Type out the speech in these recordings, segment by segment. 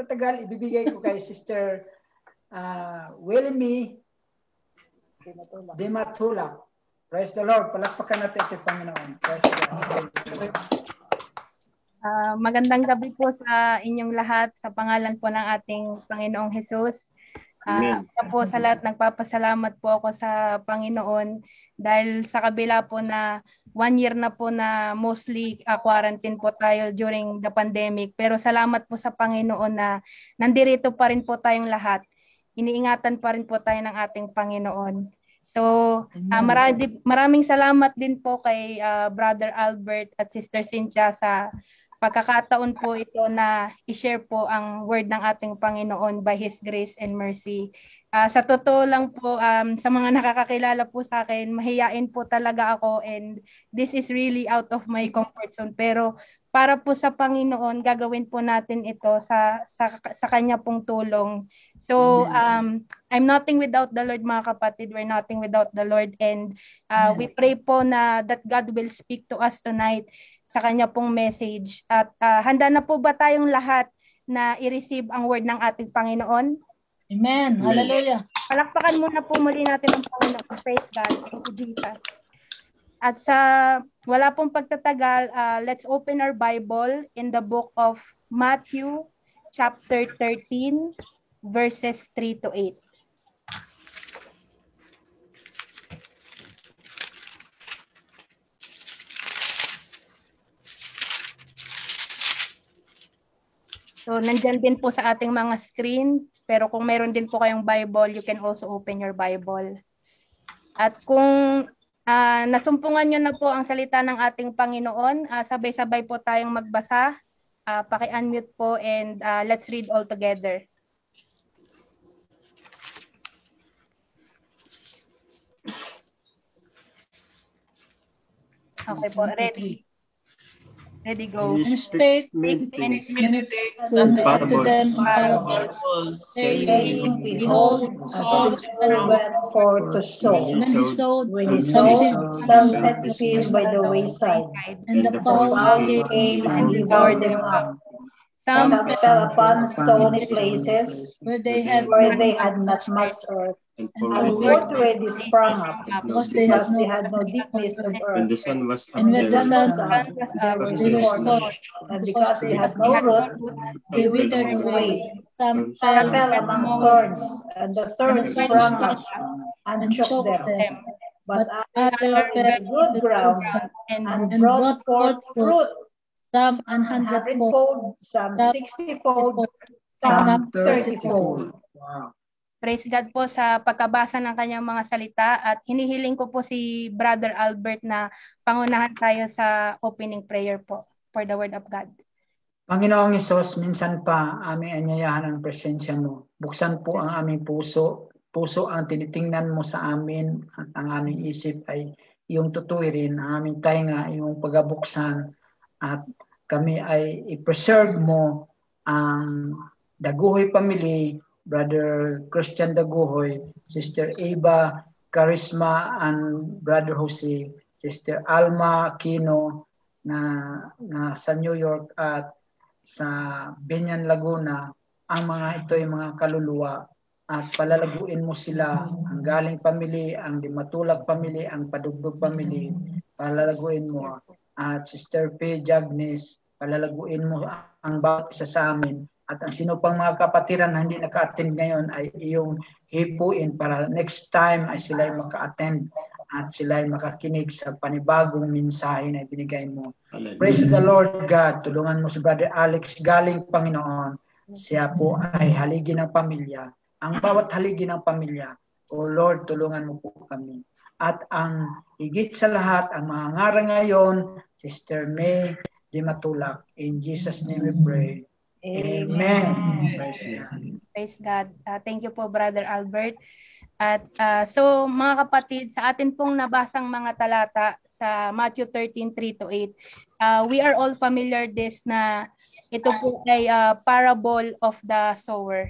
pagtatagal, ibibigay ko kay Sister Willie Dematulak. Praise the Lord. Palakpakan natin ito, Panginoon. Praise God. Magandang gabi po sa inyong lahat sa pangalan po ng ating Panginoong Jesus. Po sa lahat, nagpapasalamat po ako sa Panginoon dahil sa kabila po na 1 year na po na mostly quarantine po tayo during the pandemic. Pero salamat po sa Panginoon na nandirito pa rin po tayong lahat. Iniingatan pa rin po tayo ng ating Panginoon. So, maraming salamat din po kay Brother Albert at Sister Cynthia sa pagkakataon po ito na i-share po ang word ng ating Panginoon by His grace and mercy. Sa totoo lang po, sa mga nakakakilala po sa akin, mahiyain po talaga ako and this is really out of my comfort zone. Pero para po sa Panginoon, gagawin po natin ito sa Kanya pong tulong. So, I'm nothing without the Lord, mga kapatid. We're nothing without the Lord. And we pray po na that God will speak to us tonight sa Kanya pong message. At handa na po ba tayong lahat na i-receive ang word ng ating Panginoon? Amen. Hallelujah. Palakpakan muna po muli natin ang Panginoon. Praise God. Thank you, Jesus. At sa wala pong pagtatagal, let's open our Bible in the book of Matthew chapter 13 verses 3 to 8. So, nandyan din po sa ating mga screen. Pero kung meron din po kayong Bible, you can also open your Bible. At kung nasumpungan nyo na po ang salita ng ating Panginoon, sabay-sabay po tayong magbasa. Paki-unmute po and let's read all together. Okay po, ready? Ready, go. And spake many things unto them parables, saying, Behold, a sower went forth to sow. when he sowed, When he some sowed, seed some set fields by the wayside, and the fowls came and devoured them up. Some Some fell upon stony places where they had not much earth, and and forthwith they sprang up, because they had no no deepness of when earth. the sun was up, And when the sun they were they were scorched, scorched, and because they had no root, they withered away. Some some fell fell among thorns, and the thorns sprang up and choked them. But other fell good ground and brought forth fruit, some some 100-fold, some 60-fold, some 30-fold. Wow. Praise God po sa pagkabasa ng kanyang mga salita at hinihiling ko po si Brother Albert na pangunahan tayo sa opening prayer po for the Word of God. Panginoong Hesus, minsan pa aming anyayahan ang presensya mo. Buksan po ang aming puso. Puso ang tinitingnan mo sa amin at ang aming isip ay iyong tutuwirin. Ang aming tainga, iyong pagabuksan at kami ay i-preserve mo ang Daguhoy Family, Brother Christian Daguhoy, Sister Eva Charisma and Brother Jose, Sister Alma Aquino na sa New York at sa Binyan Laguna. Ang mga ito ay mga kaluluwa at palalaguin mo sila, ang Galing Family, ang Dimatulak Family, ang Padugdog Family, palalaguin mo. At Sister P. Jagnes, palalaguin mo ang bawat isa sa amin. At ang sino pang mga kapatiran na hindi naka-attend ngayon ay iyong hipuin para next time ay sila ay maka-attend at sila ay makakinig sa panibagong mensahe na ibinigay mo. Hallelujah. Praise the Lord God. Tulungan mo si Brother Alex Galing, Panginoon. Siya po ay haligi ng pamilya. Ang bawat haligi ng pamilya, O Lord, tulungan mo po kami. At ang higit sa lahat, ang mga ngaral ngayon, Sister May Dimatulak. In Jesus' name we pray. Amen. Praise God. Thank you po, Brother Albert. At so mga kapatid, sa atin pong nabasang mga talata sa Matthew 13:3 to 8, we are all familiar this na ito po ay parable of the sower.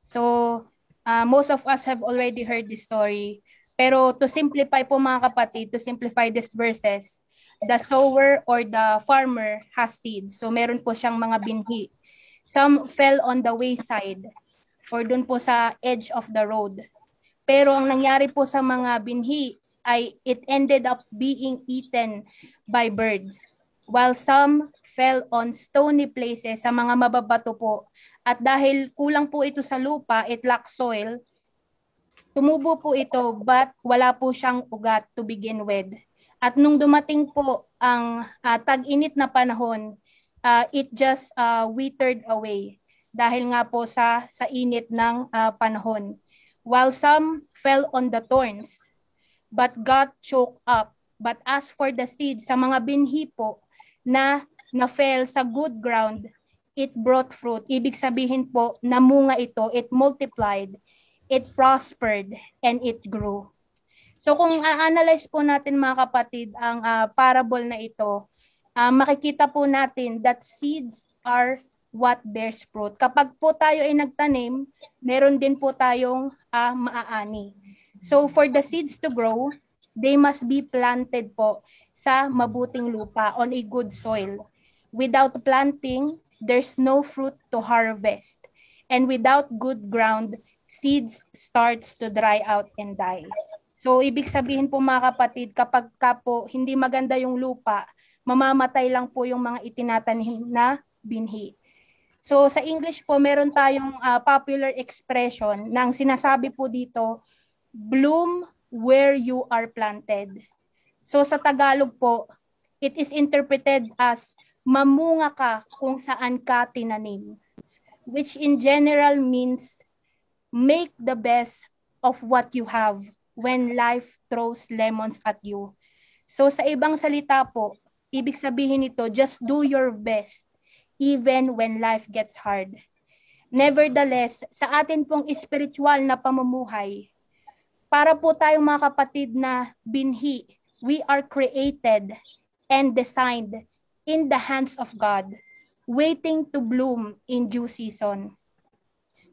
So most of us have already heard this story. Pero to simplify po mga kapatid, to simplify these verses, the sower or the farmer has seeds. So meron po siyang mga binhi. Some fell on the wayside or dun po sa edge of the road. Pero ang nangyari po sa mga binhi ay it ended up being eaten by birds. While some fell on stony places, sa mga mababato po. At dahil kulang po ito sa lupa, it lacks soil, tumubo po ito but wala po siyang ugat to begin with. At nung dumating po ang tag-init na panahon, it just withered away dahil nga po sa init ng panahon. While some fell on the thorns, but got choked up. But as for the seeds, sa mga binhi po na fell sa good ground, it brought fruit. Ibig sabihin po, namunga ito, it multiplied, it prospered, and it grew. So kung a-analyze po natin mga kapatid ang parable na ito, makikita po natin that seeds are what bears fruit. Kapag po tayo ay nagtanim, meron din po tayong maaani. So for the seeds to grow, they must be planted po sa mabuting lupa, on a good soil. Without planting, there's no fruit to harvest. And without good ground, seeds starts to dry out and die. So ibig sabihin po mga kapatid, kapag po hindi maganda yung lupa, mamamatay lang po yung mga itinatanim na binhi. So sa English po, meron tayong popular expression na ang sinasabi po dito, bloom where you are planted. So sa Tagalog po, it is interpreted as mamunga ka kung saan ka tinanim, which in general means make the best of what you have when life throws lemons at you. So sa ibang salita po, ibig sabihin nito, just do your best even when life gets hard. Nevertheless, sa atin pong spiritual na pamumuhay, para po tayong mga kapatid na binhi, we are created and designed in the hands of God, waiting to bloom in due season.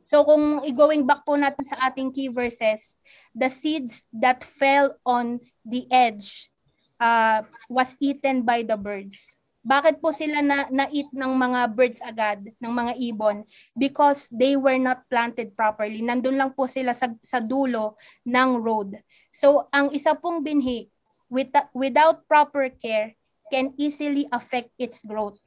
So kung i-going back po natin sa ating key verses, the seeds that fell on the edge was eaten by the birds. Bakit po sila na-eat ng mga birds agad, ng mga ibon? Because they were not planted properly. Nandun lang po sila sa dulo ng road. So ang isa pong binhi, without proper care, can easily affect its growth.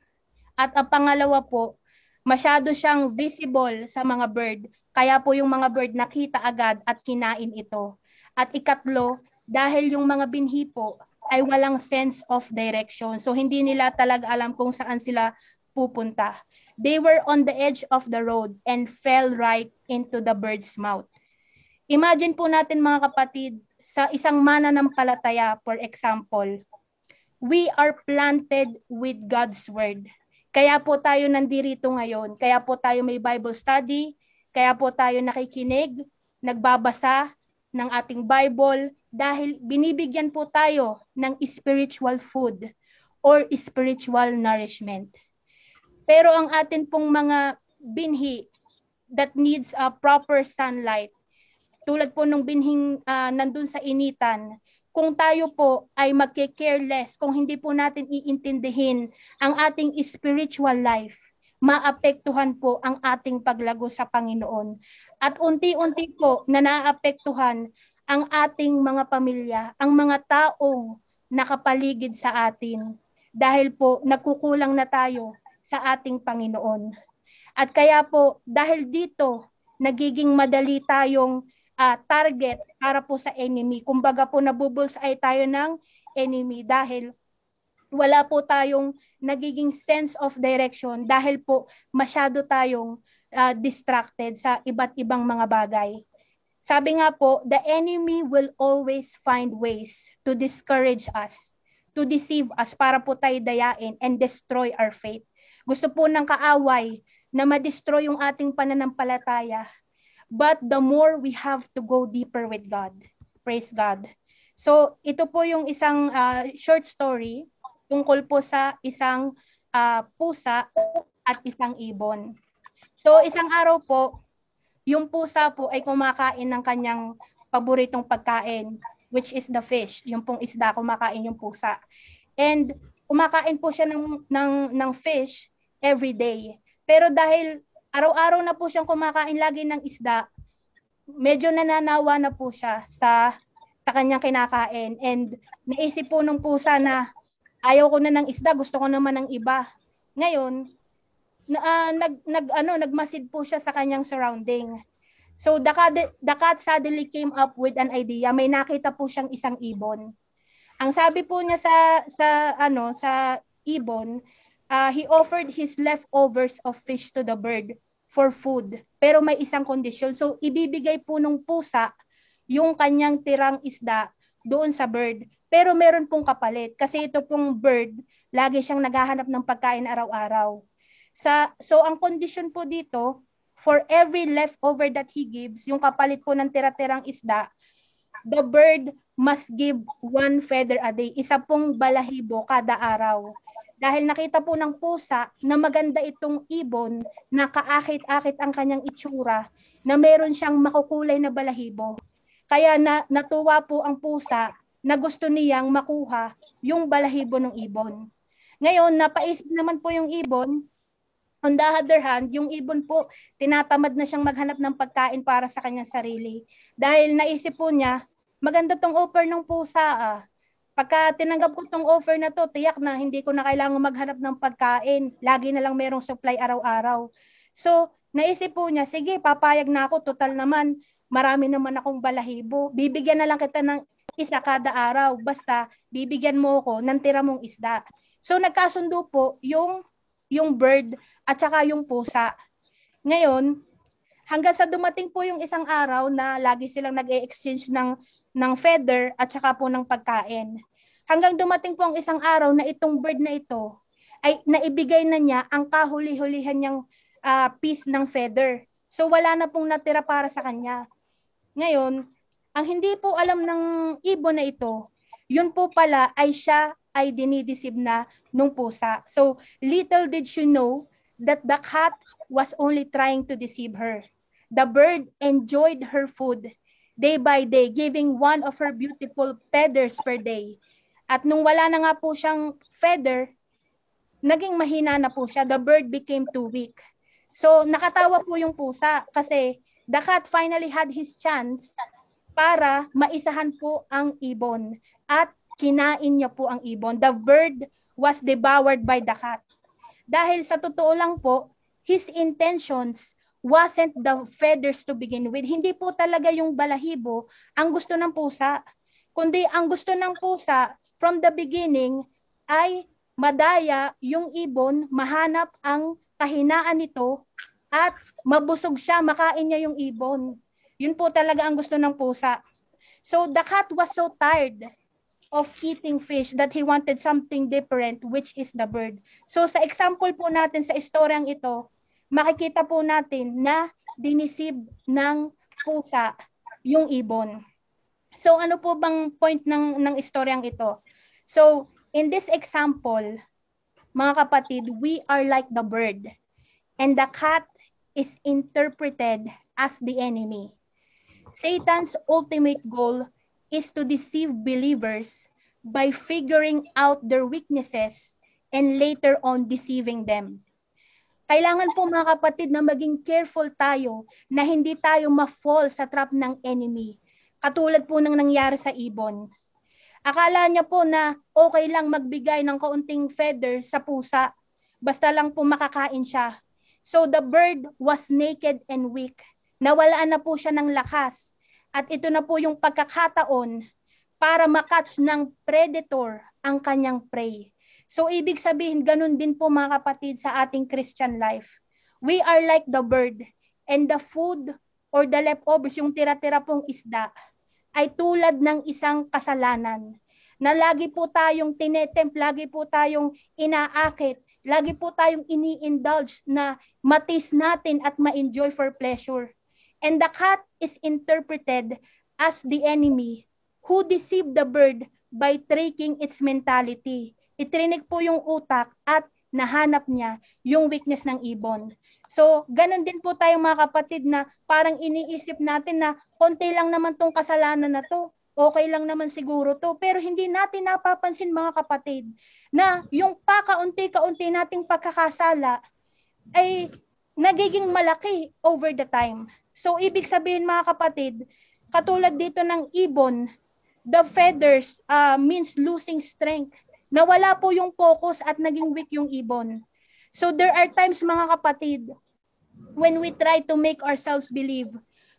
At ang pangalawa po, masyado siyang visible sa mga bird, kaya po yung mga bird nakita agad at kinain ito. At ikatlo, dahil yung mga binhi po ay walang sense of direction. So hindi nila talaga alam kung saan sila pupunta. They were on the edge of the road and fell right into the bird's mouth. Imagine po natin mga kapatid, sa isang mananampalataya, for example, we are planted with God's word. Kaya po tayo nandirito ngayon. Kaya po tayo may Bible study. Kaya po tayo nakikinig, nagbabasa ng ating Bible dahil binibigyan po tayo ng spiritual food or spiritual nourishment. Pero ang atin pong mga binhi that needs a proper sunlight, tulad po nung binhing nandun sa initan, kung tayo po ay magke-careless, kung hindi po natin iintindihin ang ating spiritual life, maapektuhan po ang ating paglago sa Panginoon. At unti-unti po na naapektuhan ang ating mga pamilya, ang mga taong nakapaligid sa atin dahil po nagkukulang na tayo sa ating Panginoon. At kaya po dahil dito nagiging madali tayong target para po sa enemy. Kumbaga po nabubulsay tayo ng enemy dahil wala po tayong nagiging sense of direction dahil po masyado tayong distracted sa iba't ibang mga bagay. Sabi nga po, the enemy will always find ways to discourage us, to deceive us para po tayo dayain and destroy our faith. Gusto po ng kaaway na ma-destroy yung ating pananampalataya. But the more we have to go deeper with God. Praise God. So, ito po yung isang short story tungkol po sa isang pusa at isang ibon. So, isang araw po, yung pusa po ay kumakain ng kanyang paboritong pagkain, which is the fish. Yung pong isda, kumakain yung pusa. And kumakain po siya ng fish every day. Pero dahil araw-araw na po siyang kumakain lagi ng isda, medyo nananawa na po siya sa kanyang kinakain. And naisip po ng pusa na ayaw ko na ng isda, gusto ko naman ng iba. Ngayon, nagmasid po siya sa kanyang surrounding. So the cat suddenly came up with an idea. May nakita po siyang isang ibon. Ang sabi po niya sa ibon, he offered his leftovers of fish to the bird for food. Pero may isang condition. So ibibigay po nung pusa yung kanyang tirang isda doon sa bird. Pero meron pong kapalit kasi ito pong bird, lagi siyang naghahanap ng pagkain araw-araw. So ang condition po dito, for every leftover that he gives, yung kapalit po ng tira-tirang isda, the bird must give 1 feather a day. Isa pong balahibo kada araw. Dahil nakita po ng pusa na maganda itong ibon, na kaakit-akit ang kanyang itsura, na meron siyang makukulay na balahibo. Kaya natuwa po ang pusa na gusto niyang makuha yung balahibo ng ibon. Ngayon, napaisip naman po yung ibon. On the other hand, yung ibon po, tinatamad na siyang maghanap ng pagkain para sa kanyang sarili. Dahil naisip po niya, maganda tong offer ng pusa. Pagka tinanggap ko tong offer na to, tiyak na hindi ko na kailangan maghanap ng pagkain. Lagi na lang merong supply araw-araw. So, naisip po niya, sige, papayag na ako. Total naman, marami naman akong balahibo. Bibigyan na lang kita ng isa kada araw. Basta, bibigyan mo ako ng tira mong isda. So, nagkasundo po yung bird at saka yung pusa. Ngayon, hanggang sa dumating po yung isang araw na lagi silang nag-e-exchange ng feather at saka po ng pagkain. Hanggang dumating po ang isang araw na itong bird na ito ay naibigay na niya ang kahuli-hulihan niyang piece ng feather. So wala na pong natira para sa kanya. Ngayon, ang hindi po alam ng ibon na ito, yun po pala ay siya ay dinideceive na nung pusa. So little did she know that the cat was only trying to deceive her. The bird enjoyed her food day by day, giving one of her beautiful feathers per day. At nung wala na nga po siyang feather, naging mahina na po siya. The bird became too weak. So nakatawa po yung pusa kasi the cat finally had his chance para maisahan po ang ibon at kinain niya po ang ibon. The bird was devoured by the cat. Dahil sa totoo lang po, his intentions wasn't the feathers to begin with. Hindi po talaga yung balahibo ang gusto ng pusa. Kundi ang gusto ng pusa from the beginning ay madaya yung ibon, mahanap ang kahinaan nito at mabusog siya, makain niya yung ibon. Yun po talaga ang gusto ng pusa. So the cat was so tired of eating fish that he wanted something different, which is the bird. So sa example po natin sa istoryang ito, makikita po natin na dinisib ng pusa yung ibon. So ano po bang point ng istoryang ito? So in this example, mga kapatid, we are like the bird and the cat is interpreted as the enemy. Satan's ultimate goal is to deceive believers by figuring out their weaknesses and later on deceiving them. Kailangan po mga kapatid na maging careful tayo na hindi tayo ma-fall sa trap ng enemy. Katulad po ng nangyari sa ibon. Akala niya po na okay lang magbigay ng kaunting feather sa pusa. Basta lang po makakain siya. So the bird was naked and weak. Nawalaan na po siya ng lakas. At ito na po yung pagkakataon para makatch ng predator ang kanyang prey. So ibig sabihin, ganun din po mga kapatid sa ating Christian life. We are like the bird and the food or the leftovers, yung tira-tira pong isda, ay tulad ng isang kasalanan na lagi po tayong tinetempt, lagi po tayong inaakit, lagi po tayong ini-indulge na matis natin at ma-enjoy for pleasure. And the cat is interpreted as the enemy who deceived the bird by tricking its mentality. Itrinig po yung utak at nahanap niya yung weakness ng ibon. So, ganun din po tayong mga kapatid na parang iniisip natin na konti lang naman tong kasalanan na to. Okay lang naman siguro to. Pero hindi natin napapansin mga kapatid na yung pakaunti-kaunti nating pagkakasala ay nagiging malaki over the time. So, ibig sabihin mga kapatid, katulad dito ng ibon, the feathers means losing strength. Nawala po yung focus at naging weak yung ibon. So, there are times mga kapatid, when we try to make ourselves believe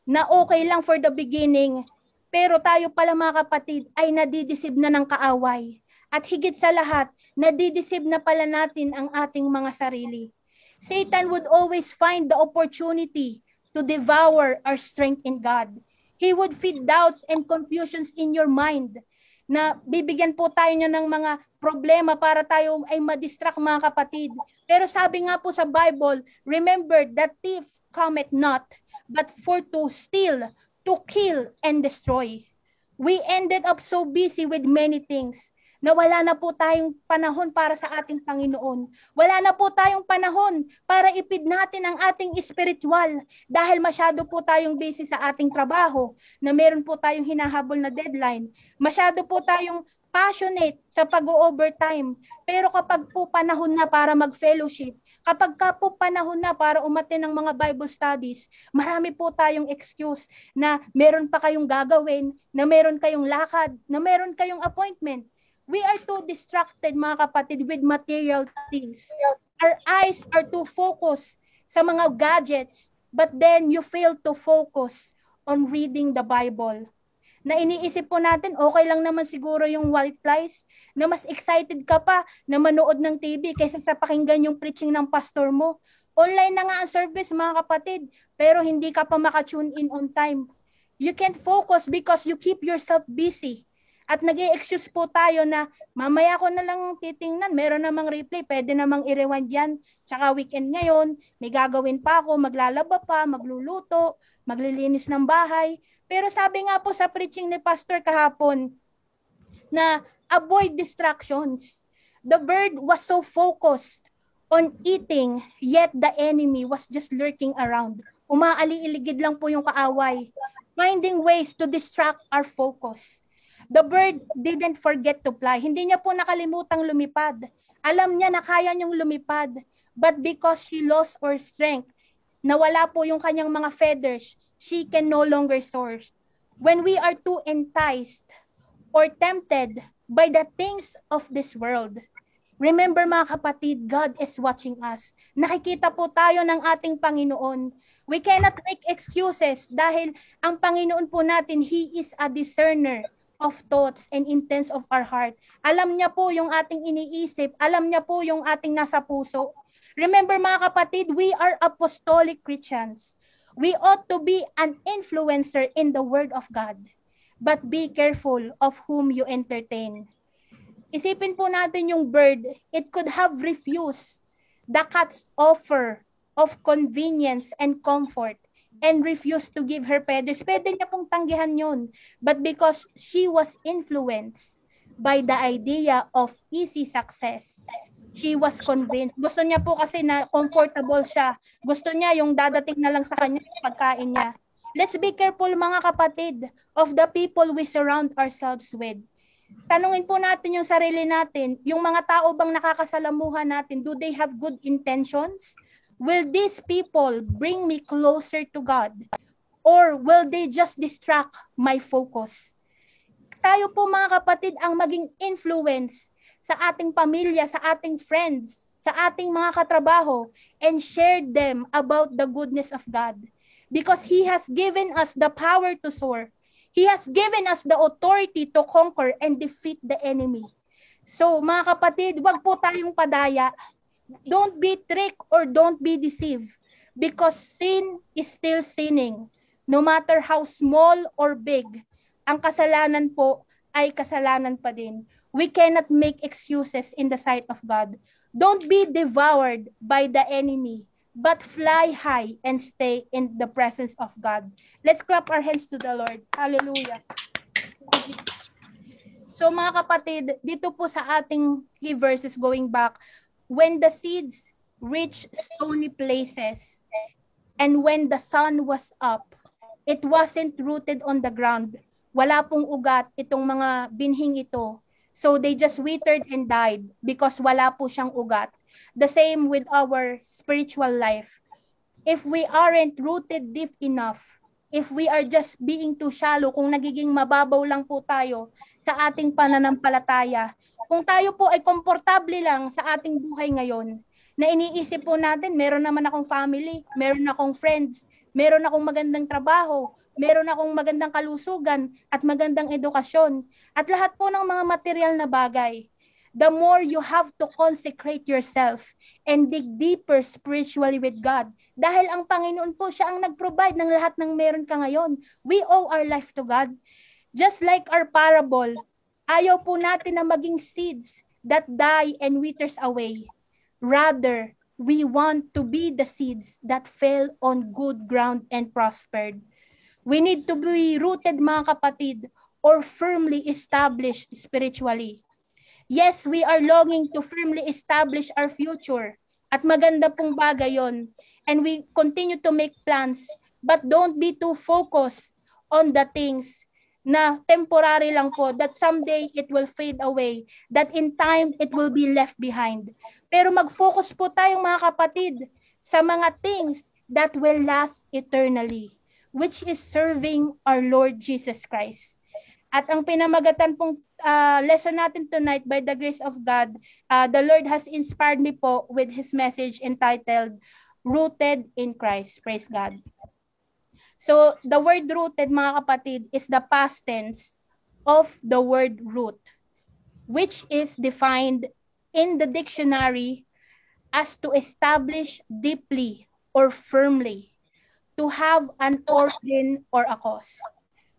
na okay lang for the beginning, pero tayo pala mga kapatid ay nadideceive na ng kaaway. At higit sa lahat, nadideceive na pala natin ang ating mga sarili. Satan would always find the opportunity to devour our strength in God. He would feed doubts and confusions in your mind na bibigyan po tayo niya ng mga problema para tayo ay madistract mga kapatid. Pero sabi nga po sa Bible, remember that thief cometh not, but for to steal, to kill, and destroy. We ended up so busy with many things na wala na po tayong panahon para sa ating Panginoon. Wala na po tayong panahon para ipid natin ang ating spiritual dahil masyado po tayong busy sa ating trabaho na meron po tayong hinahabol na deadline. Masyado po tayong passionate sa pag-overtime. Pero kapag po panahon na para mag-fellowship, kapag ka po panahon na para umattend ng mga Bible studies, marami po tayong excuse na meron pa kayong gagawin, na meron kayong lakad, na meron kayong appointment. We are too distracted, mga kapatid, with material things. Our eyes are too focused sa mga gadgets, but then you fail to focus on reading the Bible. Na iniisip po natin, okay lang naman siguro yung white lies, na mas excited ka pa na manood ng TV kaysa sa pakinggan yung preaching ng pastor mo. Online na nga ang service, mga kapatid, pero hindi ka pa maka-tune in on time. You can't focus because you keep yourself busy. At nag-i-excuse po tayo na mamaya ko na lang titingnan, meron namang replay, pwede namang i-rewind yan. Tsaka weekend ngayon, may gagawin pa ako, maglalaba pa, magluluto, maglilinis ng bahay. Pero sabi nga po sa preaching ni Pastor kahapon, na avoid distractions. The bird was so focused on eating, yet the enemy was just lurking around. Umaali-iligid lang po yung kaaway, finding ways to distract our focus. The bird didn't forget to fly. Hindi niya po nakalimutang lumipad. Alam niya na kaya niyang lumipad. But because she lost her strength, nawala po yung kanyang mga feathers, she can no longer soar. When we are too enticed or tempted by the things of this world, remember mga kapatid, God is watching us. Nakikita po tayo ng ating Panginoon. We cannot make excuses dahil ang Panginoon po natin, He is a discerner of thoughts and intents of our heart. Alam niya po yung ating iniisip. Alam niya po yung ating nasa puso. Remember mga kapatid, we are apostolic Christians. We ought to be an influencer in the Word of God. But be careful of whom you entertain. Isipin po natin yung bird. It could have refused the cat's offer of convenience and comfort and refused to give her feathers. Pwede niya pong tanggihan yun. But because she was influenced by the idea of easy success, she was convinced. Gusto niya po kasi na comfortable siya. Gusto niya yung dadating na lang sa kanya yung pagkain niya. Let's be careful mga kapatid of the people we surround ourselves with. Tanungin po natin yung sarili natin, yung mga tao bang nakakasalamuhan natin, do they have good intentions? Will these people bring me closer to God? Or will they just distract my focus? Tayo po mga kapatid ang maging influence sa ating pamilya, sa ating friends, sa ating mga katrabaho, and share them about the goodness of God. Because He has given us the power to soar. He has given us the authority to conquer and defeat the enemy. So mga kapatid, wag po tayong padaya. Don't be tricked or don't be deceived because sin is still sinning. No matter how small or big, ang kasalanan po ay kasalanan pa din. We cannot make excuses in the sight of God. Don't be devoured by the enemy, but fly high and stay in the presence of God. Let's clap our hands to the Lord. Hallelujah. So mga kapatid, dito po sa ating key verses going back, when the seeds reached stony places, and when the sun was up, it wasn't rooted on the ground. Wala pong ugat itong mga binhing ito. So they just withered and died because wala po siyang ugat. The same with our spiritual life. If we aren't rooted deep enough, if we are just being too shallow, kung nagiging mababaw lang po tayo sa ating pananampalataya, kung tayo po ay komportable lang sa ating buhay ngayon, na iniisip po natin, meron naman akong family, meron akong friends, meron akong magandang trabaho, meron akong magandang kalusugan at magandang edukasyon, at lahat po ng mga material na bagay. The more you have to consecrate yourself and dig deeper spiritually with God. Dahil ang Panginoon po, siya ang nag-provide ng lahat ng meron ka ngayon. We owe our life to God. Just like our parable, ayaw po natin na maging seeds that die and withers away. Rather, we want to be the seeds that fell on good ground and prospered. We need to be rooted, mga kapatid, or firmly established spiritually. Yes, we are longing to firmly establish our future. At maganda pong bagay yon. And we continue to make plans. But don't be too focused on the things na temporary lang po, that someday it will fade away, that in time it will be left behind. Pero mag-focus po tayong mga kapatid sa mga things that will last eternally, which is serving our Lord Jesus Christ. At ang pinamagatan pong lesson natin tonight, by the grace of God, the Lord has inspired me po with His message entitled, Rooted in Christ. Praise God. So, the word rooted, mga kapatid, is the past tense of the word root, which is defined in the dictionary as to establish deeply or firmly, to have an origin or a cause.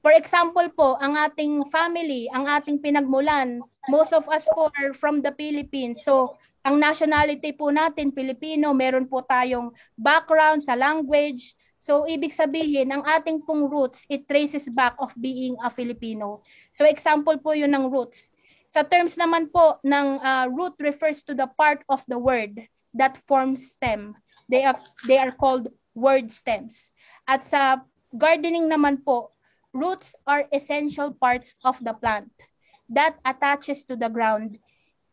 For example po, ang ating family, ang ating pinagmulan, most of us po are from the Philippines. So, ang nationality po natin, Filipino, meron po tayong background sa language. So, ibig sabihin, ang ating pong roots, it traces back of being a Filipino. So, example po yun ng roots. Sa terms naman po ng root refers to the part of the word that forms stem. They are called word stems. At sa gardening naman po, roots are essential parts of the plant that attaches to the ground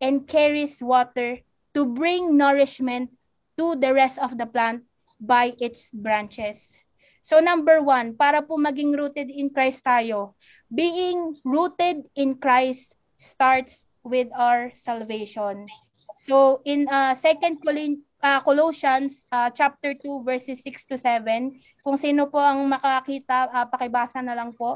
and carries water to bring nourishment to the rest of the plant by its branches. So number 1, para po maging rooted in Christ tayo, being rooted in Christ starts with our salvation. So in 2 Colossians chapter 2 verses 6 to 7, kung sino po ang makakita, pakibasa na lang po.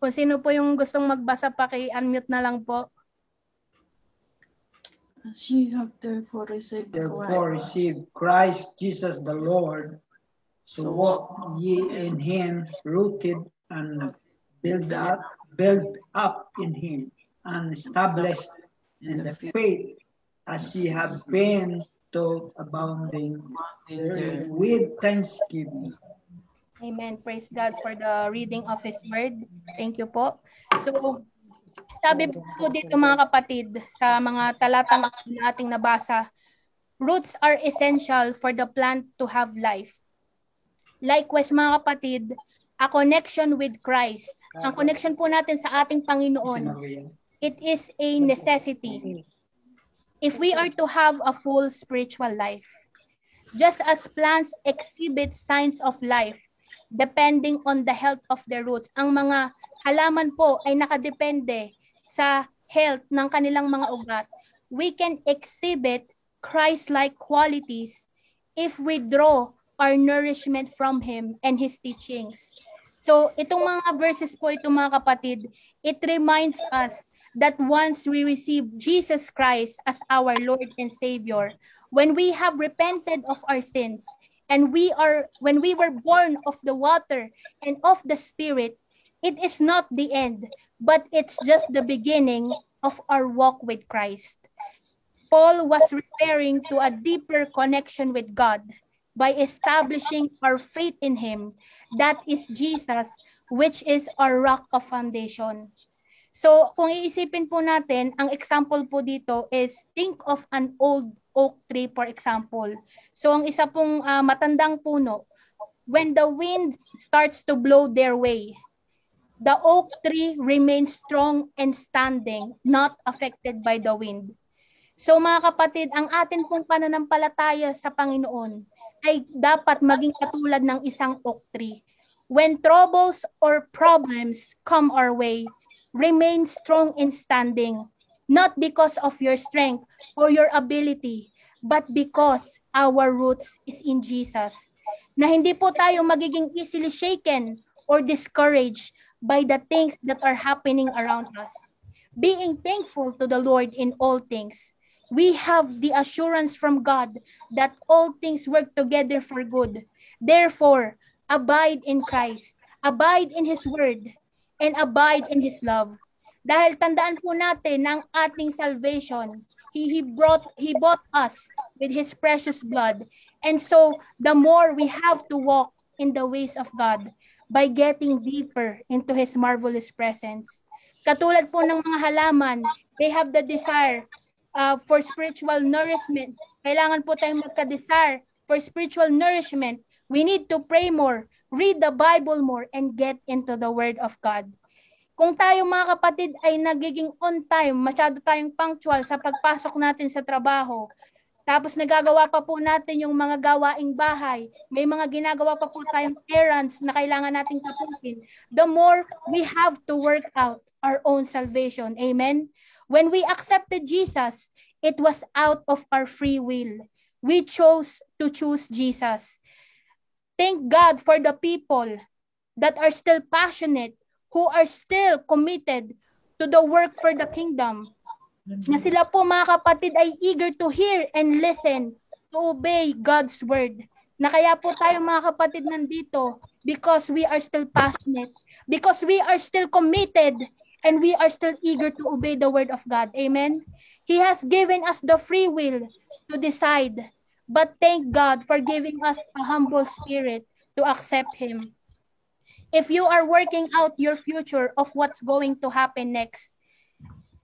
Kung sino po yung gustong magbasa, paki-unmute na lang po. As ye have therefore received Christ Jesus the Lord, so walk ye in Him, rooted and build up in Him, and established in the faith, as ye have been taught, abounding with thanksgiving. Amen. Praise God for the reading of His Word. Thank you po. So, sabi po dito mga kapatid, sa mga talatang ating nabasa, roots are essential for the plant to have life. Likewise mga kapatid, a connection with Christ. Ang connection po natin sa ating Panginoon, it is a necessity if we are to have a full spiritual life. Just as plants exhibit signs of life depending on the health of their roots, ang mga halaman po ay nakadepende sa health ng kanilang mga ugat. We can exhibit Christ-like qualities if we draw our nourishment from Him and His teachings. So, itong mga verses po, itong mga kapatid, it reminds us that once we receive Jesus Christ as our Lord and Savior, when we have repented of our sins, and when we were born of the water and of the Spirit, it is not the end, but it's just the beginning of our walk with Christ. Paul was referring to a deeper connection with God by establishing our faith in Him, that is Jesus, which is our rock of foundation. So, kung iisipin po natin, ang example po dito is think of an old oak tree, for example. So ang isa pong matandang puno, when the wind starts to blow their way, the oak tree remains strong and standing, not affected by the wind. So mga kapatid, ang atin pong pananampalataya sa Panginoon ay dapat maging katulad ng isang oak tree. When troubles or problems come our way, remain strong and standing, not because of your strength or your ability, but because our roots is in Jesus. Na hindi po tayo magiging easily shaken or discouraged by the things that are happening around us. Being thankful to the Lord in all things, we have the assurance from God that all things work together for good. Therefore, abide in Christ, abide in His Word, and abide in His love. Dahil tandaan po natin ng ating salvation, He bought us with His precious blood. And so, the more we have to walk in the ways of God by getting deeper into His marvelous presence. Katulad po ng mga halaman, they have the desire for spiritual nourishment. Kailangan po tayong magka-desire for spiritual nourishment. We need to pray more, read the Bible more, and get into the Word of God. Kung tayo mga kapatid ay nagiging on time, masyado tayong punctual sa pagpasok natin sa trabaho, tapos nagagawa pa po natin yung mga gawaing bahay, may mga ginagawa pa po tayong errands na kailangan nating tapusin, the more we have to work out our own salvation. Amen? When we accepted Jesus, it was out of our free will. We chose to choose Jesus. Thank God for the people that are still passionate, who are still committed to the work for the kingdom. Na sila po mga kapatid ay eager to hear and listen, to obey God's word. Na kaya po tayo mga kapatid nandito because we are still passionate, because we are still committed, and we are still eager to obey the word of God. Amen? He has given us the free will to decide, but thank God for giving us a humble spirit to accept Him. If you are working out your future of what's going to happen next,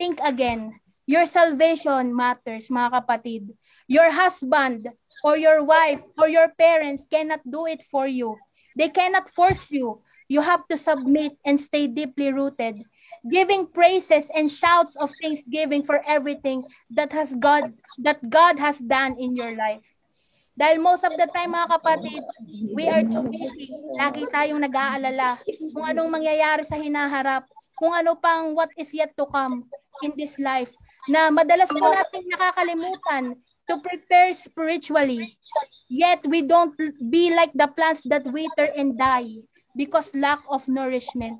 think again. Your salvation matters, mga kapatid. Your husband or your wife or your parents cannot do it for you. They cannot force you. You have to submit and stay deeply rooted, giving praises and shouts of thanksgiving for everything that God has done in your life. Dahil most of the time, mga kapatid, we are too busy. Lagi tayong nag-aalala kung anong mangyayari sa hinaharap, kung ano pang what is yet to come in this life, na madalas po natin nakakalimutan to prepare spiritually. Yet we don't be like the plants that wither and die because lack of nourishment.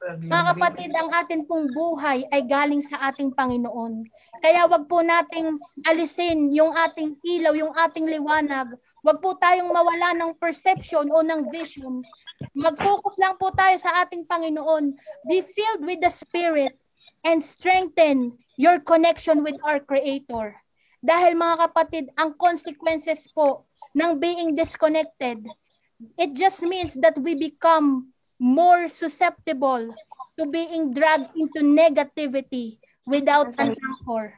Mga kapatid, ang atin pong buhay ay galing sa ating Panginoon. Kaya wag po nating alisin yung ating ilaw, yung ating liwanag. Wag po tayong mawala ng perception o ng vision. Mag-focus lang po tayo sa ating Panginoon. Be filled with the Spirit and strengthen your connection with our Creator. Dahil mga kapatid, ang consequences po ng being disconnected, it just means that we become more susceptible to being dragged into negativity without an anchor.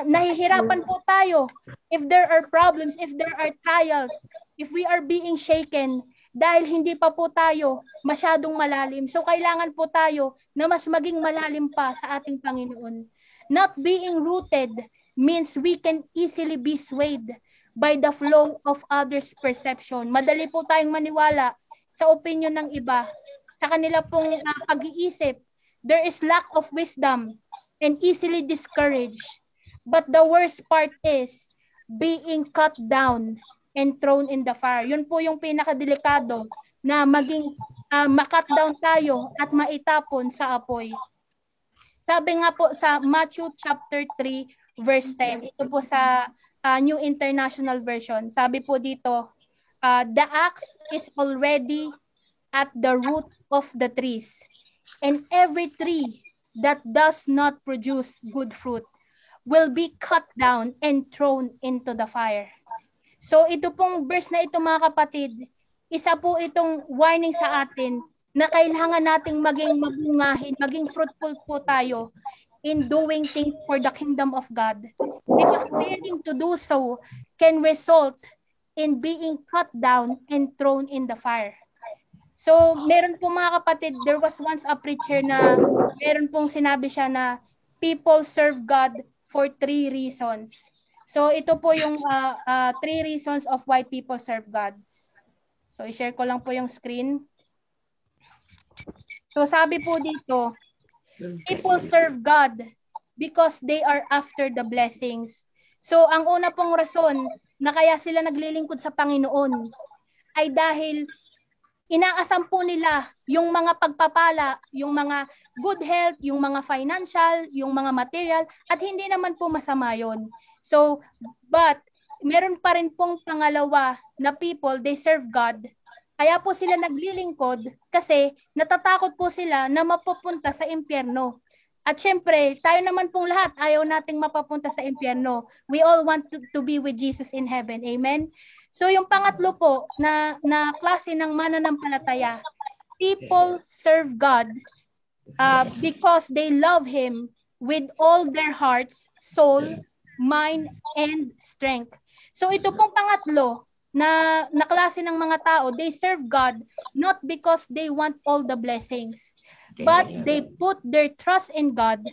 Nahihirapan po tayo if there are problems, if there are trials, if we are being shaken dahil hindi pa po tayo masyadong malalim. So kailangan po tayo na mas maging malalim pa sa ating Panginoon. Not being rooted means we can easily be swayed by the flow of others' perception. Madali po tayong maniwala sa opinion ng iba, sa kanila pong pag-iisip. There is lack of wisdom and easily discouraged. But the worst part is being cut down and thrown in the fire. Yun po yung pinakadelikado, na maging makat down tayo at maitapon sa apoy. Sabi nga po sa Matthew chapter 3 verse 10, ito po sa New International Version. Sabi po dito, the axe is already at the root of the trees, and every tree that does not produce good fruit will be cut down and thrown into the fire. So ito pong verse na ito mga kapatid, isa po itong warning sa atin na kailangan nating maging mabungahin, maging fruitful po tayo. in doing things for the kingdom of God. Because failing to do so can result in being cut down and thrown in the fire. So, meron po mga kapatid, there was once a preacher na meron pong sinabi siya na people serve God for 3 reasons. So, ito po yung 3 reasons of why people serve God. So, i-share ko lang po yung screen. So, sabi po dito, people serve God because they are after the blessings. So, ang una pong rason na kaya sila naglilingkod sa Panginoon ay dahil inaasam po nila yung mga pagpapala, yung mga good health, yung mga financial, yung mga material, at hindi naman po masama yun. So, but meron pa rin pong pangalawa na people, they serve God. Kaya po sila naglilingkod kasi natatakot po sila na mapupunta sa impyerno. At syempre, tayo naman pong lahat ayaw nating mapapunta sa impyerno. We all want to be with Jesus in heaven. Amen? So yung pangatlo po na klase ng mananampalataya, people serve God because they love Him with all their hearts, soul, mind, and strength. So ito pong pangatlo na klase ng mga tao, they serve God not because they want all the blessings, but they put their trust in God.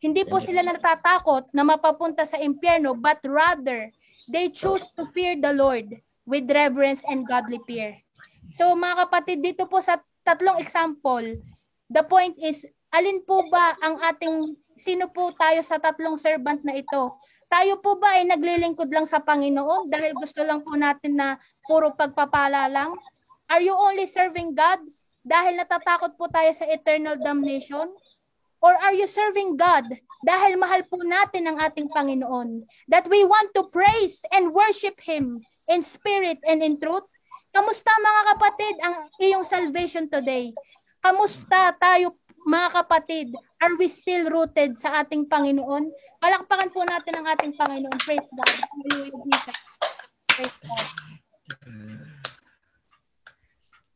Hindi po sila natatakot na mapapunta sa impyerno, but rather, they choose to fear the Lord with reverence and godly fear. So mga kapatid, dito po sa tatlong example, the point is, alin po ba ang sino po tayo sa tatlong servant na ito? Tayo po ba ay naglilingkod lang sa Panginoon dahil gusto lang po natin na puro pagpapala lang? Are you only serving God dahil natatakot po tayo sa eternal damnation? Or are you serving God dahil mahal po natin ang ating Panginoon? That we want to praise and worship Him in spirit and in truth? Kamusta mga kapatid ang iyong salvation today? Kamusta tayo mga kapatid? Are we still rooted sa ating Panginoon? Palakpakan po natin ang ating Panginoon. Praise God. Hallelujah, Jesus. Praise God.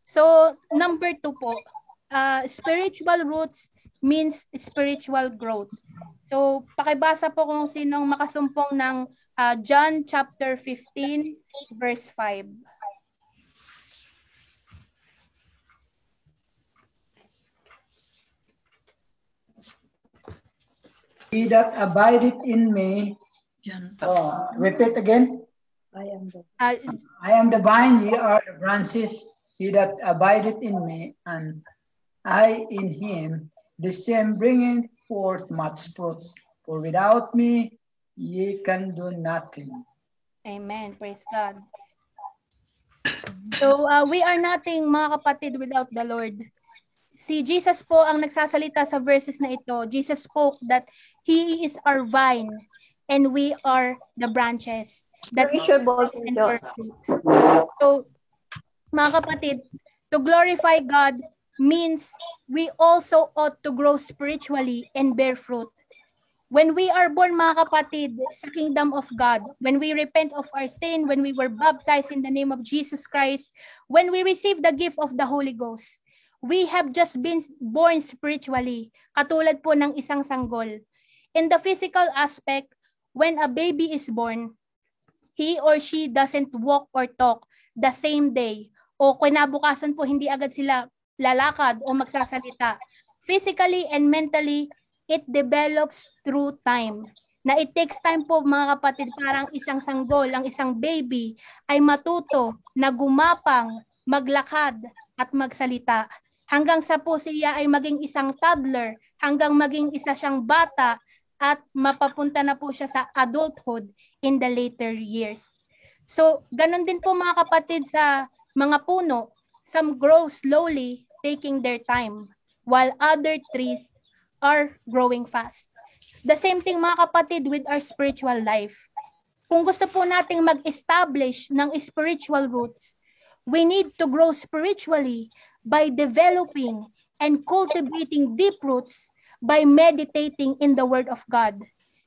So, number 2 po. Spiritual roots means spiritual growth. So, pakibasa po kung sinong makasumpong ng John chapter 15, verse 5. He that abideth in me, repeat again. I am the I am the vine, ye are the branches. He that abideth in me, and I in him, the same bringeth forth much fruit. For without me, ye can do nothing. Amen. Praise God. So, we are nothing, mga kapatid, without the Lord. Si Jesus po ang nagsasalita sa verses na ito. Jesus spoke that He is our vine and we are the branches. That so, mga kapatid, to glorify God means we also ought to grow spiritually and bear fruit. When we are born, mga kapatid, sa kingdom of God, when we repent of our sin, when we were baptized in the name of Jesus Christ, when we receive the gift of the Holy Ghost, we have just been born spiritually, katulad po ng isang sanggol. In the physical aspect, when a baby is born, he or she doesn't walk or talk the same day, o kinabukasan po hindi agad sila lalakad o magsasalita. Physically and mentally, it develops through time. Na it takes time po mga kapatid, parang isang sanggol, ang isang baby ay matuto na gumapang, maglakad at magsalita. Hanggang sa po siya ay maging isang toddler, hanggang maging isa siyang bata at mapapunta na po siya sa adulthood in the later years. So, ganun din po mga kapatid sa mga puno. Some grow slowly, taking their time, while other trees are growing fast. The same thing mga kapatid with our spiritual life. Kung gusto po nating mag-establish ng spiritual roots, we need to grow spiritually by developing and cultivating deep roots by meditating in the Word of God.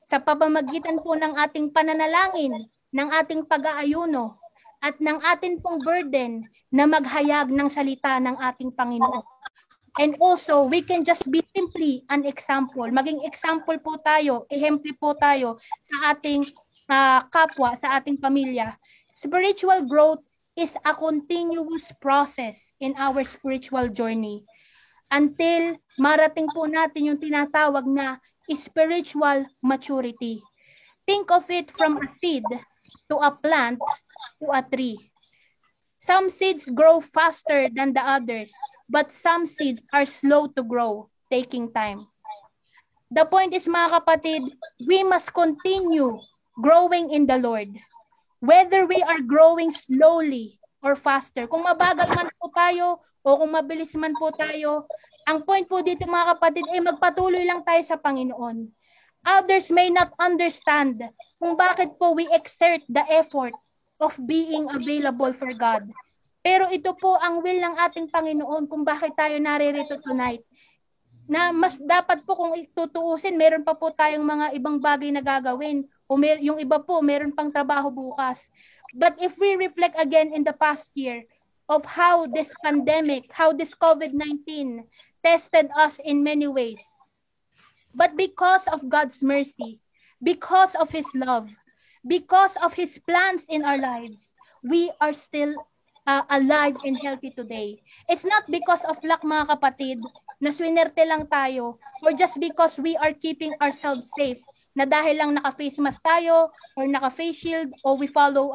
Sa pamamagitan po ng ating pananalangin, ng ating pag-aayuno, at ng ating pong burden na maghayag ng salita ng ating Panginoon. And also, we can just be simply an example. Maging example po tayo, ehemplo po tayo sa ating kapwa, sa ating pamilya. Spiritual growth is a continuous process in our spiritual journey until marating po natin yung tinatawag na spiritual maturity. Think of it from a seed to a plant to a tree. Some seeds grow faster than the others, but some seeds are slow to grow, taking time. The point is, mga kapatid, we must continue growing in the Lord. Whether we are growing slowly or faster. Kung mabagal man po tayo o kung mabilis man po tayo, ang point po dito, mga kapatid, ay magpatuloy lang tayo sa Panginoon. Others may not understand kung bakit po we exert the effort of being available for God. Pero ito po ang will ng ating Panginoon kung bakit tayo naririto tonight. Na mas dapat po kung itutuusin, meron pa po tayong mga ibang bagay na gagawin. O yung iba po, meron pang trabaho bukas. But if we reflect again in the past year of how this pandemic, how this COVID-19 tested us in many ways. But because of God's mercy, because of His love, because of His plans in our lives, we are still alive and healthy today. It's not because of luck, mga kapatid, na swinerte lang tayo, or just because we are keeping ourselves safe, na dahil lang naka-face mask tayo, or naka-face shield, or we follow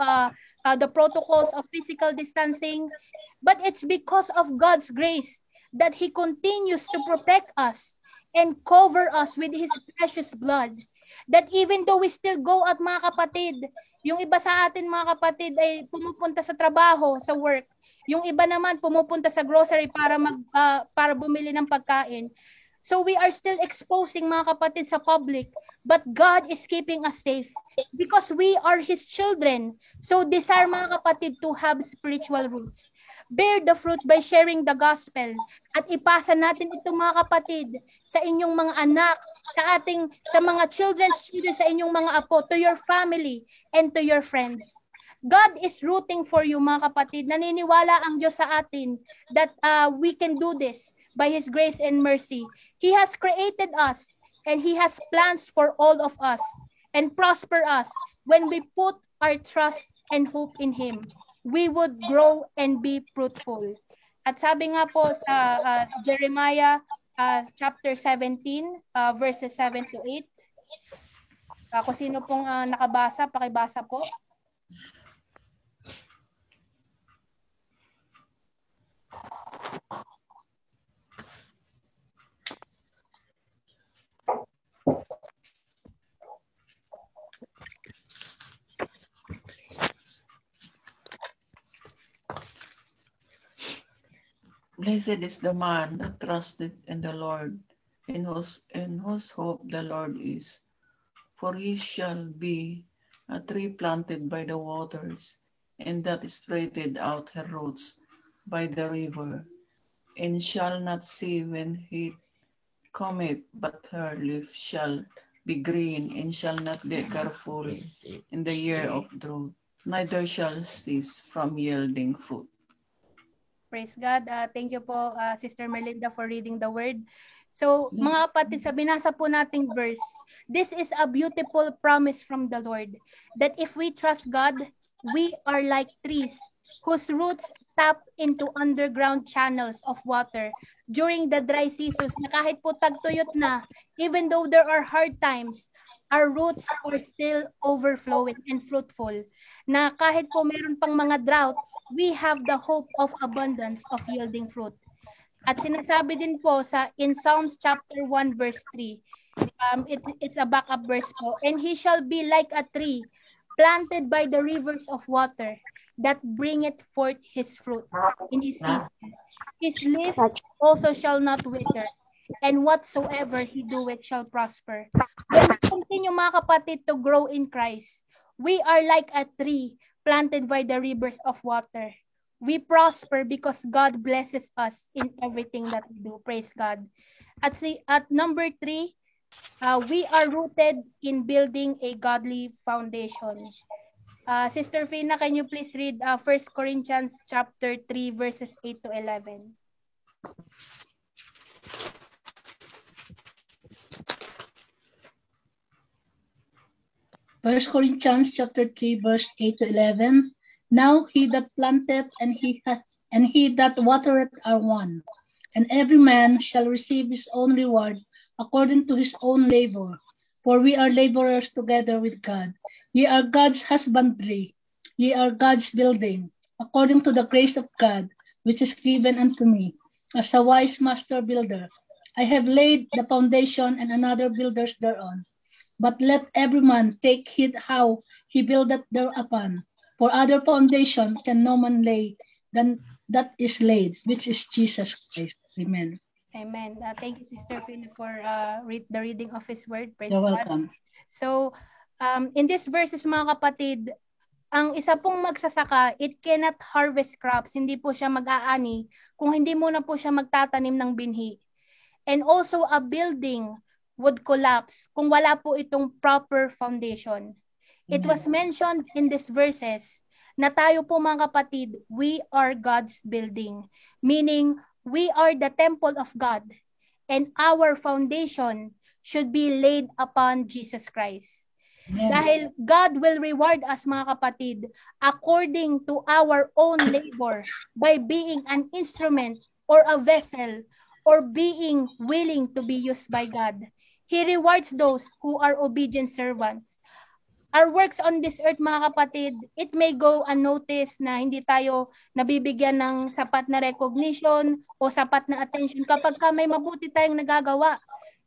the protocols of physical distancing, but it's because of God's grace that He continues to protect us and cover us with His precious blood. That even though we still go out, mga kapatid, yung iba sa atin, mga kapatid, ay pumupunta sa trabaho, sa work. Yung iba naman pumupunta sa grocery para bumili ng pagkain. So we are still exposing, mga kapatid, sa public, but God is keeping us safe because we are His children. So desire, mga kapatid, to have spiritual roots. Bear the fruit by sharing the gospel at ipasa natin ito, mga kapatid, sa inyong mga anak, sa mga children, sa inyong mga apo, to your family and to your friends. God is rooting for you, mga kapatid. Naniniwala ang Diyos sa atin that we can do this by His grace and mercy. He has created us and He has plans for all of us and prosper us when we put our trust and hope in Him. We would grow and be fruitful. At sabi nga po sa Jeremiah chapter 17, verses 7 to 8. Kung sino pong nakabasa, pakibasa po. Blessed is the man that trusted in the Lord, in whose hope the Lord is. For he shall be a tree planted by the waters, and that spreadeth out her roots by the river, and shall not see when heat cometh, but her leaf shall be green, and shall not be careful in the year of drought, neither shall cease from yielding fruit. Praise God. Thank you po, Sister Melinda, for reading the word. So, mga kapatid, sa binasa po nating verse, this is a beautiful promise from the Lord that if we trust God, we are like trees whose roots tap into underground channels of water during the dry seasons, na kahit po tagtuyot na, even though there are hard times, our roots are still overflowing and fruitful. Na kahit po meron pang mga drought, we have the hope of abundance of yielding fruit. At sinasabi din po in Psalms chapter 1 verse 3, it's a backup verse po, and he shall be like a tree planted by the rivers of water that bringeth forth his fruit in his season. His leaves also shall not wither, and whatsoever he doeth shall prosper. When we continue, mga kapatid, to grow in Christ, we are like a tree planted by the rivers of water. We prosper because God blesses us in everything that we do. Praise God. At number 3, we are rooted in building a godly foundation. Sister Fina, can you please read 1 Corinthians chapter 3 verses 8 to 11? 1 Corinthians chapter 3, verse 8 to 11. Now he that planteth and he that watereth are one, and every man shall receive his own reward according to his own labor. For we are laborers together with God. Ye are God's husbandry, ye are God's building, according to the grace of God, which is given unto me, as a wise master builder. I have laid the foundation, and another builders thereon. But let every man take heed how he buildeth thereupon. For other foundation can no man lay than that is laid, which is Jesus Christ. Amen. Amen. Thank you, Sister Phil, for the reading of His Word. Praise You're God. welcome. So, in these verses, mga kapatid, ang isa pong magsasaka, it cannot harvest crops. Hindi po siya mag-aani kung hindi muna po siya magtatanim ng binhi. And also, a building would collapse kung wala po itong proper foundation. It was mentioned in these verses na tayo po mga kapatid, we are God's building. Meaning, we are the temple of God. And our foundation should be laid upon Jesus Christ. Amen. Dahil God will reward us mga kapatid according to our own labor by being an instrument or a vessel or being willing to be used by God. He rewards those who are obedient servants. Our works on this earth, mga kapatid, it may go unnoticed na hindi tayo nabibigyan ng sapat na recognition o sapat na attention kapag may mabuti tayong nagagawa.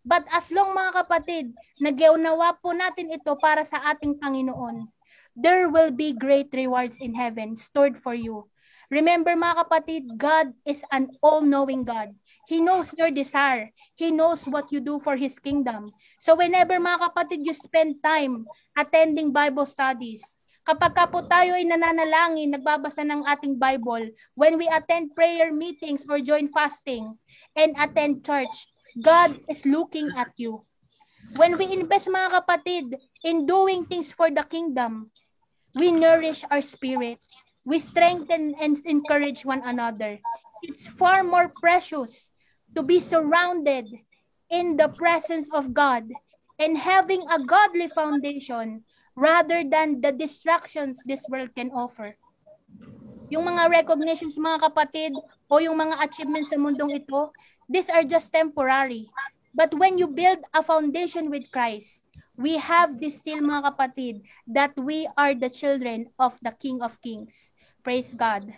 But as long, mga kapatid, nag-unawa po natin ito para sa ating Panginoon, there will be great rewards in heaven stored for you. Remember, mga kapatid, God is an all-knowing God. He knows your desire. He knows what you do for His kingdom. So whenever, mga kapatid, you spend time attending Bible studies, kapag po tayo ay nananalangin, nagbabasa ng ating Bible, when we attend prayer meetings or join fasting and attend church, God is looking at you. When we invest, mga kapatid, in doing things for the kingdom, we nourish our spirit. We strengthen and encourage one another. It's far more precious to be surrounded in the presence of God and having a godly foundation rather than the distractions this world can offer. Yung mga recognitions, mga kapatid, o yung mga achievements sa mundong ito, these are just temporary. But when you build a foundation with Christ, we have this seal, mga kapatid, that we are the children of the King of Kings. Praise God.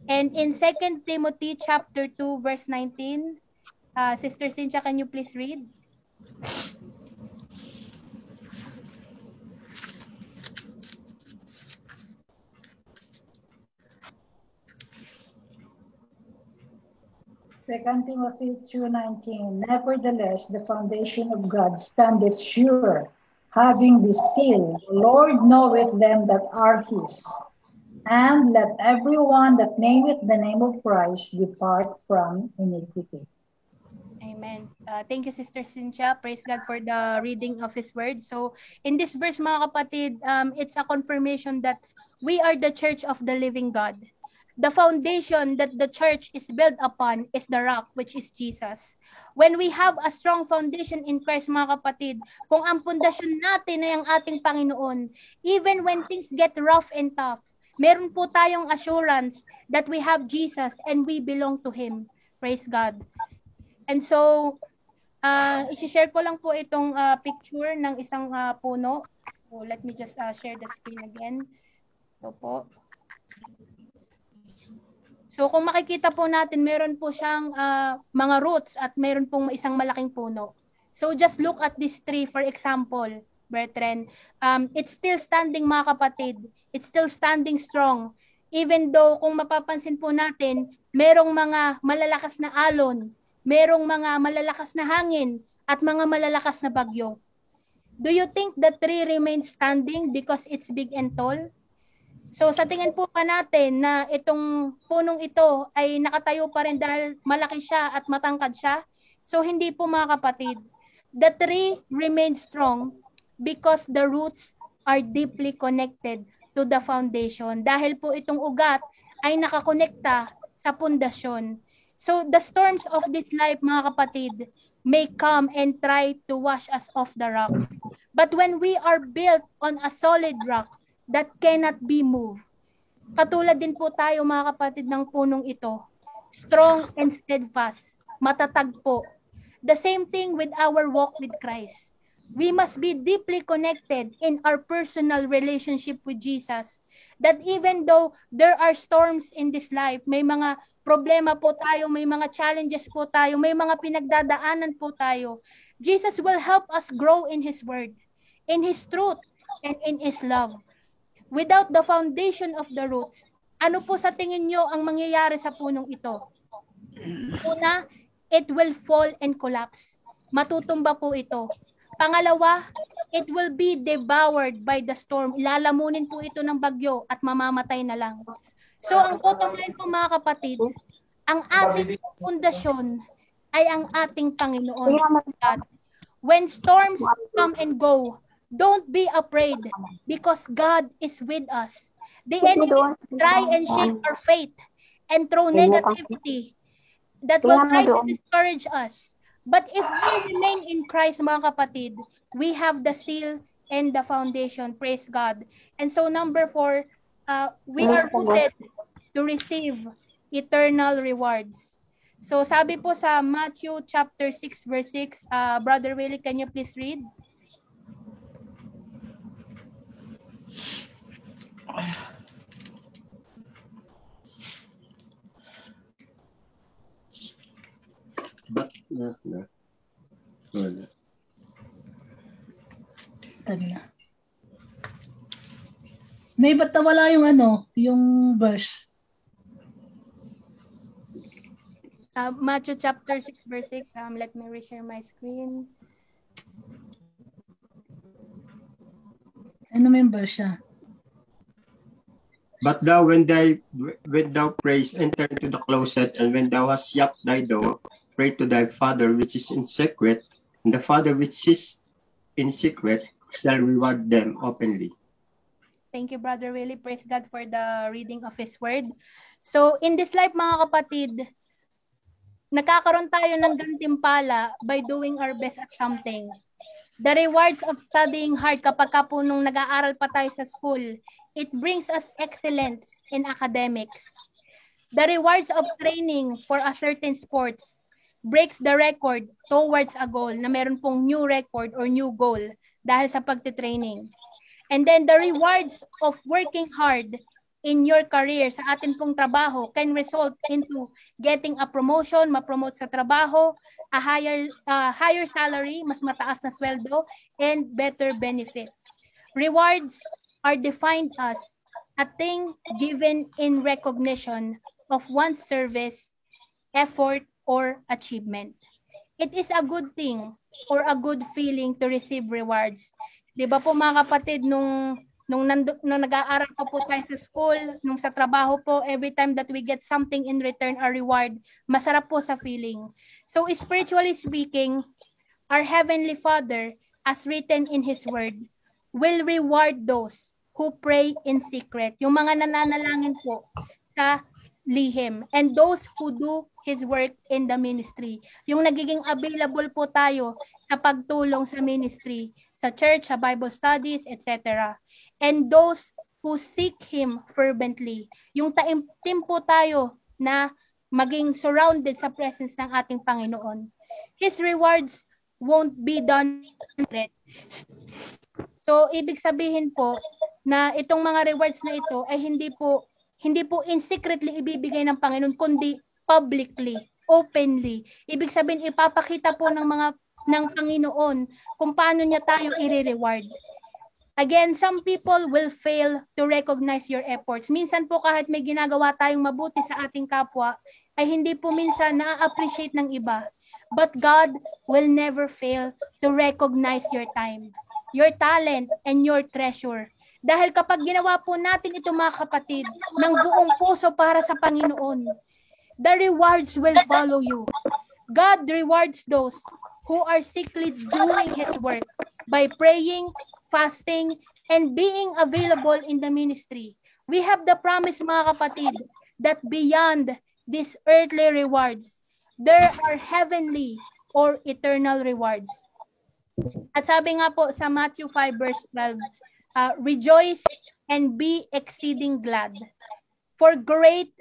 And in 2 Timothy chapter 2, verse 19, Sister Cynthia, can you please read? Second Timothy 2:19. Nevertheless, the foundation of God standeth sure, having this seal, the Lord knoweth them that are his. And let everyone that nameth the name of Christ depart from iniquity. Amen. Thank you, Sister Cynthia. Praise God for the reading of His Word. So, in this verse, mga kapatid, it's a confirmation that we are the church of the living God. The foundation that the church is built upon is the rock, which is Jesus. When we have a strong foundation in Christ, mga kapatid, kung ang pundasyon natin ay ang ating Panginoon, even when things get rough and tough, meron po tayong assurance that we have Jesus and we belong to Him. Praise God. And so, i-share ko lang po itong picture ng isang puno. So, let me just share the screen again. Ito po. So, kung makikita po natin, meron po siyang mga roots at meron pong isang malaking puno. So, just look at this tree, for example, brethren. It's still standing, mga kapatid. It's still standing strong. Even though, kung mapapansin po natin, merong mga malalakas na alon, merong mga malalakas na hangin, at mga malalakas na bagyo. Do you think the tree remains standing because it's big and tall? So sa tingin po pa natin na itong punong ito ay nakatayo pa rin dahil malaki siya at matangkad siya? So hindi po, mga kapatid. The tree remains strong because the roots are deeply connected to the foundation. Dahil po itong ugat ay nakakonekta sa pundasyon. So the storms of this life, mga kapatid, may come and try to wash us off the rock. But when we are built on a solid rock that cannot be moved, katulad din po tayo mga kapatid ng punong ito, strong and steadfast, matatag po. The same thing with our walk with Christ. We must be deeply connected in our personal relationship with Jesus. That even though there are storms in this life, may mga problema po tayo, may mga challenges po tayo, may mga pinagdadaanan po tayo, Jesus will help us grow in His Word, in His truth, and in His love. Without the foundation of the roots, ano po sa tingin nyo ang mangyayari sa punong ito? Una, it will fall and collapse. Matutumba po ito. Pangalawa, it will be devoured by the storm. Lalamunin po ito ng bagyo at mamamatay na lang. So, ang bottom line po mga kapatid, ang ating pundasyon ay ang ating Panginoon. When storms come and go, don't be afraid because God is with us. The enemy try and shake our faith and throw negativity that will try to discourage us. But if we remain in Christ, mga kapatid, we have the seal and the foundation. Praise God. And so number 4, we are rooted to receive eternal rewards. So sabi po sa Matthew chapter 6 verse 6, Brother Willie, can you please read? May ba't nawala yung yung verse? Matthew chapter 6 verse 6. Let me reshare my screen. Ano may verse siya? But thou, when thou prayest, enter into the closet, and when thou hast shut thy door, pray to thy Father which is in secret, and the Father which is in secret shall reward them openly. Thank you, Brother Willie. Praise God for the reading of His Word. So, in this life, mga kapatid, nakakaroon tayo ng gantimpala by doing our best at something. The rewards of studying hard kapag ka po nung nag-aaral pa tayo sa school, it brings us excellence in academics. The rewards of training for a certain sports breaks the record towards a goal na meron pong new record or new goal dahil sa pagtitraining. And then the rewards of working hard in your career sa atin pong trabaho can result into getting a promotion, ma-promote sa trabaho, a higher salary, mas mataas na sweldo, and better benefits. Rewards are defined as a thing given in recognition of one's service, effort, or achievement. It is a good thing or a good feeling to receive rewards. Di ba po mga kapatid, nung nag-aaral pa po tayo sa school, nung sa trabaho po, every time that we get something in return, a reward, masarap po sa feeling. So spiritually speaking, our Heavenly Father, as written in His Word, will reward those who pray in secret. Yung mga nananalangin po sa lihim. And those who do His work in the ministry. Yung nagiging available po tayo sa pagtulong sa ministry, sa church, sa Bible studies, etc. And those who seek Him fervently. Yung taimtim po tayo na maging surrounded sa presence ng ating Panginoon. His rewards won't be done. So, ibig sabihin po na itong mga rewards na ito ay hindi po in secretly ibibigay ng Panginoon, kundi publicly, openly. Ibig sabihin, ipapakita po ng Panginoon kung paano niya tayo i-reward. Again, some people will fail to recognize your efforts. Minsan po kahit may ginagawa tayong mabuti sa ating kapwa, ay hindi po minsan na-appreciate ng iba. But God will never fail to recognize your time, your talent, and your treasure. Dahil kapag ginawa po natin ito mga kapatid, ng buong puso para sa Panginoon, the rewards will follow you. God rewards those who are secretly doing His work by praying, fasting, and being available in the ministry. We have the promise mga kapatid that beyond these earthly rewards, there are heavenly or eternal rewards. At sabi nga po sa Matthew 5 verse 12, rejoice and be exceeding glad, for great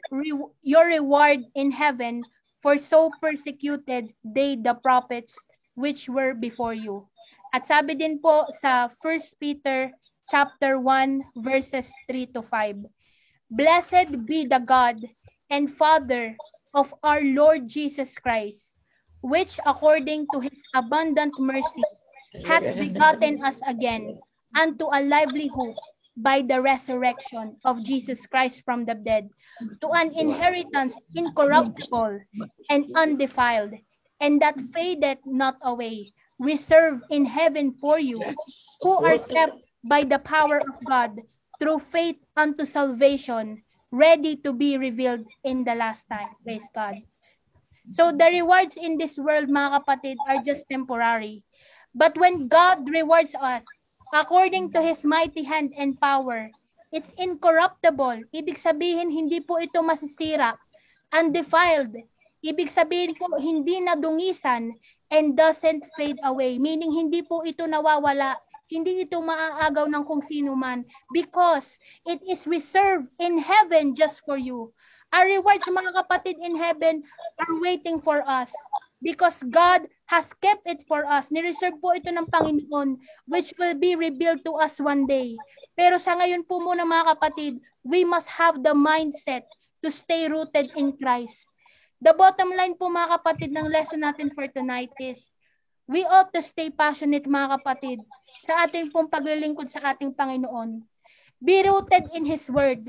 your reward in heaven, for so persecuted they the prophets which were before you. At sabi din po sa 1 Peter chapter 1 verses 3 to 5, blessed be the God and Father of our Lord Jesus Christ, which according to his abundant mercy hath begotten us again unto a lively hope by the resurrection of Jesus Christ from the dead, to an inheritance incorruptible and undefiled, and that fadeth not away, reserved in heaven for you, who are kept by the power of God through faith unto salvation, ready to be revealed in the last time. Praise God. So the rewards in this world, mga kapatid, are just temporary. But when God rewards us, according to His mighty hand and power, it's incorruptible. Ibig sabihin, hindi po ito masisira. Undefiled. Ibig sabihin po, hindi nadungisan and doesn't fade away. Meaning, hindi po ito nawawala. Hindi ito maaagaw ng kung sino man, because it is reserved in heaven just for you. Our rewards, mga kapatid, in heaven are waiting for us because God has kept it for us. Nireserve po ito ng Panginoon, which will be revealed to us one day. Pero sa ngayon po muna, mga kapatid, we must have the mindset to stay rooted in Christ. The bottom line po, mga kapatid, ng lesson natin for tonight is, we ought to stay passionate, mga kapatid, sa ating pong paglilingkod sa ating Panginoon. Be rooted in His Word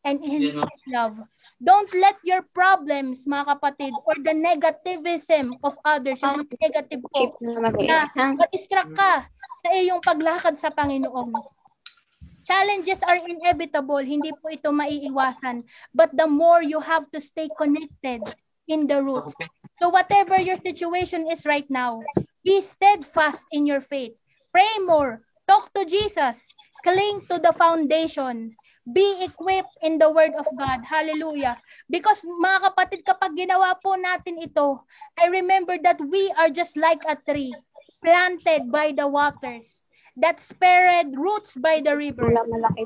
and in His love. Don't let your problems, mga kapatid, or the negativism of others, yung negative po, na ma-distract ka sa iyong paglakad sa Panginoon. Challenges are inevitable, hindi po ito maiiwasan. But the more you have to stay connected in the roots. So whatever your situation is right now, be steadfast in your faith. Pray more. Talk to Jesus. Cling to the foundation. Be equipped in the Word of God. Hallelujah. Because mga kapatid, kapag ginawa po natin ito, I remember that we are just like a tree planted by the waters, that spread roots by the river.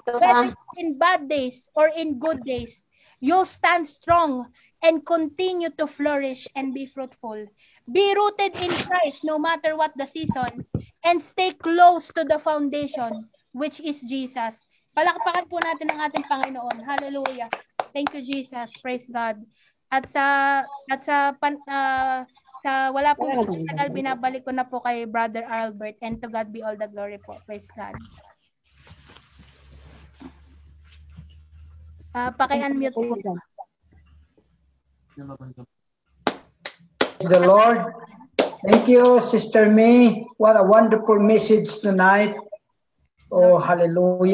Whether in bad days or in good days, you'll stand strong and continue to flourish and be fruitful. Be rooted in Christ no matter what the season, and stay close to the foundation, which is Jesus. Palakpakan po natin ang ating Panginoon. Hallelujah. Thank you, Jesus. Praise God. At sa wala pong tagal, binabalik ko na po kay Brother Albert, and to God be all the glory po. Praise God. Paki-unmute po. Praise the Lord. Thank you, Sister May. What a wonderful message tonight. Oh, hallelujah.